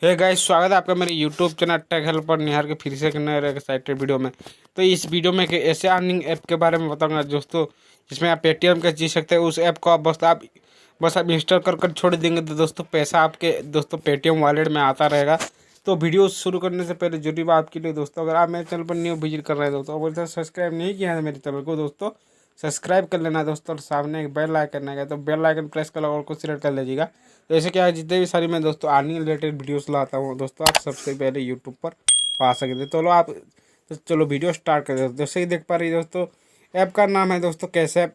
Hey guys, स्वागत है आपका मेरे यूट्यूब चैनल टेक हेल्प पर निहार के फिर से एक नए एक्साइटेड वीडियो में। तो इस वीडियो में एक ऐसे अर्निंग ऐप के बारे में बताऊंगा दोस्तों, जिसमें आप पेटीएम का जी सकते हैं। उस ऐप को आप बस आप इंस्टॉल कर छोड़ देंगे तो दोस्तों पैसा आपके दोस्तों पेटीएम वॉलेट में आता रहेगा। तो वीडियो शुरू करने से पहले जरूरी बात आपके लिए दोस्तों, अगर आप मेरे चैनल पर न्यू विजिट कर रहे हैं दोस्तों, अगर सब्सक्राइब नहीं किया है मेरे चैनल को दोस्तों, सब्सक्राइब कर लेना दोस्तों। और सामने एक बेल आइकन आएगा तो बेल आइकन प्रेस कर और को सिलेक्ट कर लीजिएगा। तो ऐसे क्या है, जितने भी सारी मैं दोस्तों अर्निंग रिलेटेड वीडियोस लाता हूँ दोस्तों, आप सबसे पहले यूट्यूब पर पा सकते हैं। तो चलो वीडियो स्टार्ट कर देते। जैसे कि देख पा रही है दोस्तों, ऐप का नाम है दोस्तों कैशअप।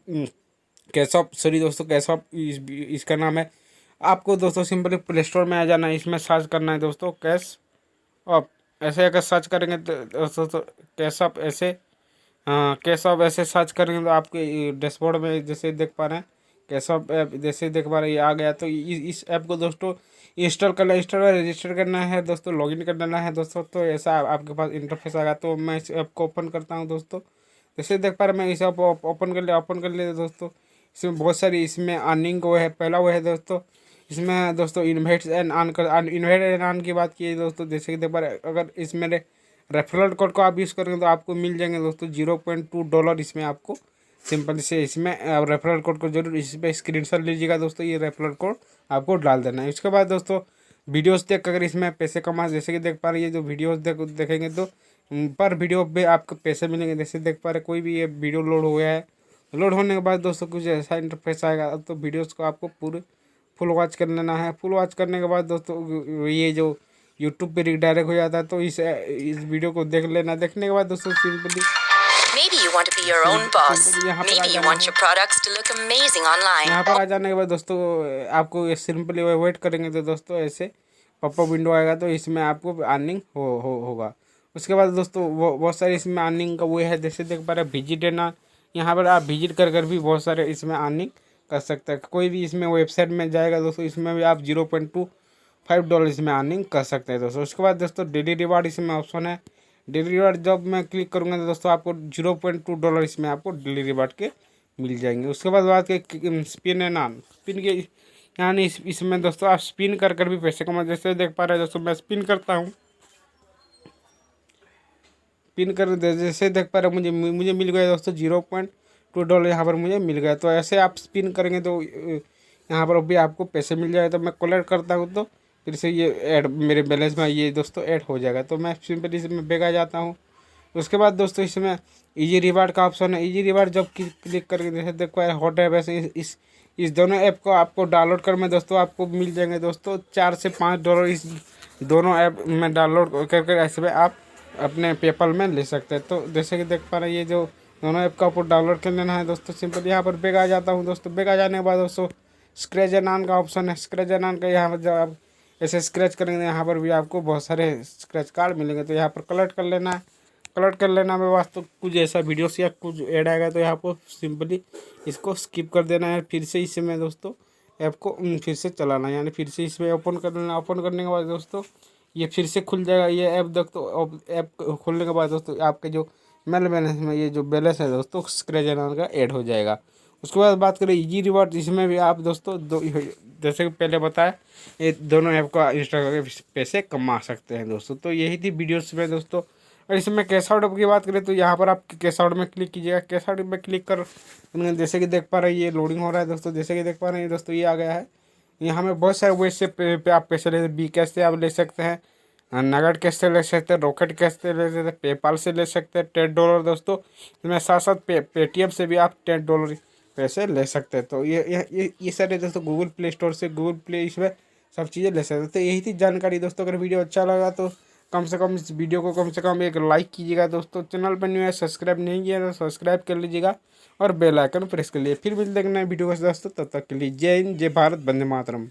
इसका नाम है। आपको दोस्तों सिंपली प्ले स्टोर में आ जाना है, इसमें सर्च करना है दोस्तों कैश अप। ऐसे अगर सर्च करेंगे तो दोस्तों तो कैशअप ऐसे, हाँ कैशअप ऐसे सर्च करेंगे तो आपके डैशबोर्ड में जैसे देख पा रहे हैं कैशअप ऐप जैसे देख पा रहे हैं, ये आ गया। तो इस ऐप को दोस्तों इंस्टॉल रजिस्टर करना है दोस्तों, लॉगिन कर देना है दोस्तों। तो ऐसा आपके पास इंटरफेस आएगा। तो मैं इस ऐप को ओपन करता हूँ दोस्तों। जैसे देख पा रहे हैं, मैं इसे ओपन कर लिया दोस्तों। इसमें बहुत सारी इसमें अर्निंग वो है। पहला वो है दोस्तों, इसमें दोस्तों इन्वाइट एंड अर्न की बात की है दोस्तों। जैसे कि देख पा रहे हैं, अगर इस मेरे रेफरल कोड को आप यूज़ करेंगे तो आपको मिल जाएंगे दोस्तों $0.2। इसमें आपको सिंपल से इसमें रेफरल कोड को जरूर इस पर स्क्रीनशॉट लीजिएगा दोस्तों। ये रेफरल कोड आपको डाल देना है। उसके बाद दोस्तों वीडियोस देख अगर इसमें पैसे कमा, जैसे कि देख पा रहे हैं, ये जो वीडियोस देखेंगे तो पर वीडियो पे आपको पैसे मिलेंगे। जैसे देख पा रहे कोई भी ये वीडियो लोड हो गया है, लोड होने के बाद दोस्तों कुछ ऐसा इंटरफेस आएगा। तो वीडियोज़ को आपको पूरे फुल वॉच कर लेना है। फुल वॉच करने के बाद दोस्तों ये जो यूट्यूब पे रिडायरेक्ट हो जाता है। तो इस वीडियो को देख लेना। देखने के बाद दोस्तों simply Maybe you want to be your own boss. Maybe you want your products to look amazing online. यहाँ पर आ जाने के बाद दोस्तों आपको सिंपली वेट करेंगे तो दोस्तों ऐसे पॉपअप विंडो आएगा। तो इसमें आपको अर्निंग होगा। उसके बाद दोस्तों वो बहुत सारे इसमें अर्निंग का वो है। जैसे देख पा रहे हैं विजिट एंड, यहाँ पर आप विजिट कर भी बहुत सारे इसमें अर्निंग कर सकते हैं। कोई भी इसमें वेबसाइट में जाएगा दोस्तों, इसमें भी आप $0.25 इसमें अर्निंग कर सकते हैं दोस्तों। उसके बाद दोस्तों डेली रिवार्ड इसमें ऑप्शन है। डेली रिवार्ड जब मैं क्लिक करूँगा तो दोस्तों आपको $0.2 इसमें आपको डेली रिवार्ड के मिल जाएंगे। उसके बाद बात के स्पिन एंड अर्न, स्पिन के यानी इसमें दोस्तों आप स्पिन कर भी पैसे कमा। जैसे देख पा रहे हैं दोस्तों, मैं स्पिन करता हूँ। पिन कर जैसे देख पा रहे हैं, मुझे मिल गया दोस्तों $0.2 यहाँ पर मुझे मिल गया। तो ऐसे आप स्पिन करेंगे तो यहाँ पर भी आपको पैसे मिल जाएगा। तो मैं कलेक्ट करता हूँ तो फिर से ये ऐड मेरे बैलेंस में ये दोस्तों ऐड हो जाएगा। तो मैं सिंपली इसमें बैक आ जाता हूँ। उसके बाद दोस्तों इसमें इजी रिवार्ड का ऑप्शन है। इजी रिवार्ड जब क्लिक करके जैसे देख पा रहे हॉट ऐप, ऐसे इस दोनों ऐप को आपको डाउनलोड कर में दोस्तों आपको मिल जाएंगे दोस्तों $4 से $5। इस दोनों ऐप में डाउनलोड करके ऐसे में आप अपने पेपल में ले सकते हैं। तो जैसे कि देख पा रहे हैं, ये जो दोनों ऐप का आपको डाउनलोड कर लेना है दोस्तों। सिंपल यहाँ पर बैक आ जाता हूँ दोस्तों। बैक आ जाने के बाद दोस्तों स्क्रैच एंड अर्न का ऑप्शन है। स्क्रैच एंड अर्न का यहाँ पर जब आप ऐसे स्क्रैच करेंगे यहाँ पर भी आपको बहुत सारे स्क्रैच कार्ड मिलेंगे। तो यहाँ पर कलेक्ट कर लेना है। कलेक्ट कर लेना में वास्तव कुछ ऐसा वीडियोस या कुछ ऐड आएगा तो यहाँ पर सिंपली इसको स्किप कर देना है। फिर से इसमें दोस्तों ऐप को फिर से चलाना है, यानी फिर से इसमें ओपन कर लेना। ओपन करने के बाद दोस्तों ये फिर से खुल जाएगा ये ऐप। दोस्तों ऐप खोलने के बाद दोस्तों आपके जो मेल बैलेंस में ये जो बैलेंस है दोस्तों स्क्रैच एंड अर्न का ऐड हो जाएगा। उसके बाद बात करें इजी रिवार्ड, इसमें भी आप दोस्तों जैसे कि पहले बताया, ये दोनों ऐप का इंस्टॉल करके पैसे कमा सकते हैं दोस्तों। तो यही थी वीडियोस में दोस्तों। और इसमें कैश आउट की बात करें तो यहाँ पर आप कैश आउट में क्लिक कीजिएगा। कैश आउट में क्लिक कर जैसे कि देख पा रहे हैं ये लोडिंग हो रहा है दोस्तों। जैसे कि देख पा रहे हैं दोस्तों ये आ गया है। यहाँ में बहुत सारे वे से पे आप पैसे ले, बी कैश से आप ले सकते हैं, नगद कैश से ले सकते हैं, रॉकेट कैश से ले सकते हैं, पेपाल से ले सकते हैं $10 दोस्तों। इसमें साथ साथ पेटीएम से भी आप $10 पैसे ले सकते हैं। तो ये सारे दोस्तों गूगल प्ले स्टोर से गूगल प्ले इसमें सब चीज़ें ले सकते हैं। तो यही थी जानकारी दोस्तों। अगर वीडियो अच्छा लगा तो कम से कम इस वीडियो को कम से कम एक लाइक कीजिएगा दोस्तों। चैनल पर न्यू है, सब्सक्राइब नहीं किया तो सब्सक्राइब कर लीजिएगा और बेल आइकन प्रेस कर लीजिए। फिर मिलते हैं नए वीडियो के दोस्तों। तब तक के लिए जय हिंद, जय भारत, वंदे मातरम।